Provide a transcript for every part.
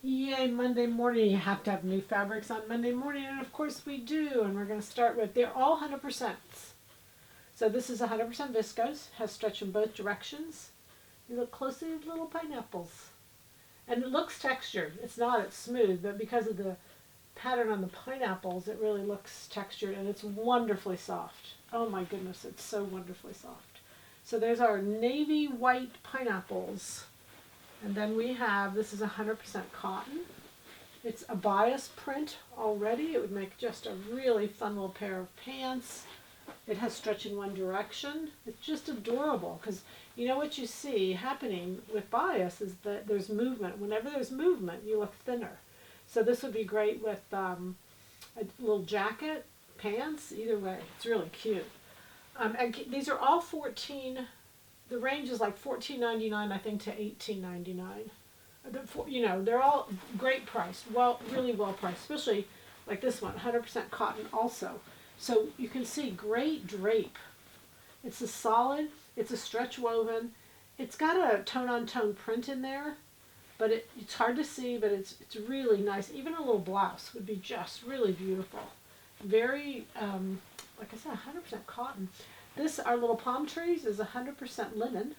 Yay, Monday morning. You have to have new fabrics on Monday morning, and of course we do. And we're going to start with, they're all 100%. So this is 100% viscose, has stretch in both directions. You look closely at little pineapples. And it looks textured. It's not, it's smooth, but because of the pattern on the pineapples, it really looks textured, and it's wonderfully soft. Oh my goodness, it's so wonderfully soft. So there's our navy white pineapples. And then we have, this is 100% cotton. It's a bias print already. It would make just a really fun little pair of pants. It has stretch in one direction. It's just adorable because you know what you see happening with bias is that there's movement. Whenever there's movement, you look thinner. So this would be great with a little jacket, pants, either way. It's really cute. And these are all 14. The range is like $14.99, I think, to $18.99. You know, they're all great priced, well, really well priced, especially like this one, 100% cotton also. So you can see great drape. It's a solid, it's a stretch woven. It's got a tone-on-tone print in there, but it's hard to see, but it's really nice. Even a little blouse would be just really beautiful. Very, like I said, 100% cotton. This, our little palm trees, is 100% linen.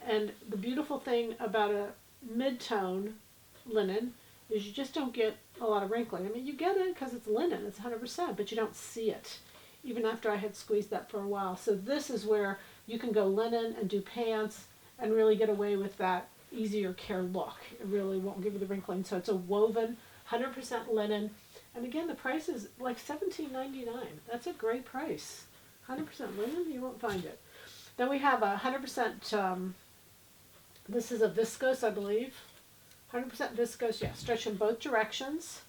And the beautiful thing about a mid-tone linen is you just don't get a lot of wrinkling. I mean, you get it because it's linen, it's 100%, but you don't see it, even after I had squeezed that for a while. So this is where you can go linen and do pants and really get away with that easier care look. It really won't give you the wrinkling. So it's a woven, 100% linen. And again, the price is like $17.99. That's a great price. 100% linen, you won't find it. Then we have a 100%, this is a viscose, I believe. 100% viscose, yeah, stretch in both directions.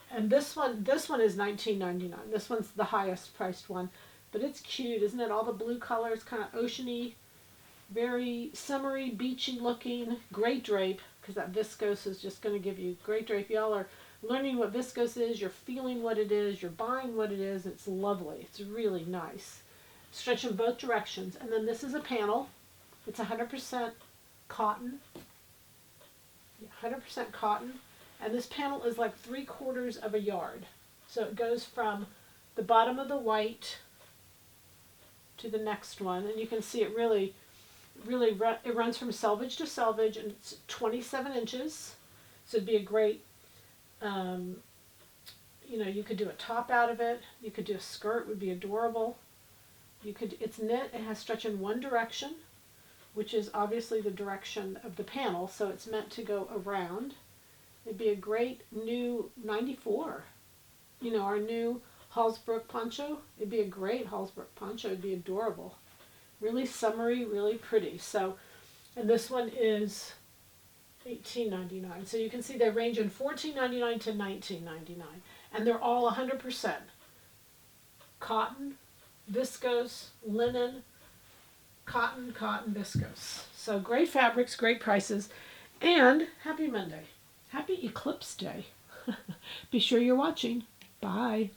And this one is $19.99. This one's the highest priced one. But it's cute, isn't it? All the blue colors, kind of oceany, very summery, beachy looking. Great drape, because that viscose is just going to give you great drape. Y'all are learning what viscose is, you're feeling what it is, you're buying what it is. It's lovely. It's really nice. Stretch in both directions. And then this is a panel. It's 100% cotton. 100% cotton. And this panel is like 3/4 of a yard. So it goes from the bottom of the white to the next one. And you can see it really, it runs from selvage to selvage, and it's 27 inches. So it'd be a great, you know, you could do a top out of it. You could do a skirt, would be adorable. It's knit, it has stretch in one direction, which is obviously the direction of the panel, so it's meant to go around. It'd be a great new 94. You know, our new Hallsbrook poncho. It'd be a great Hallsbrook poncho. It'd be adorable. Really summery, really pretty. So, and this one is $18.99. So you can see they range in $14.99 to $19.99. And they're all 100% cotton, viscose, linen, cotton, viscose. So great fabrics, great prices, and happy Monday. Happy Eclipse Day. Be sure you're watching. Bye.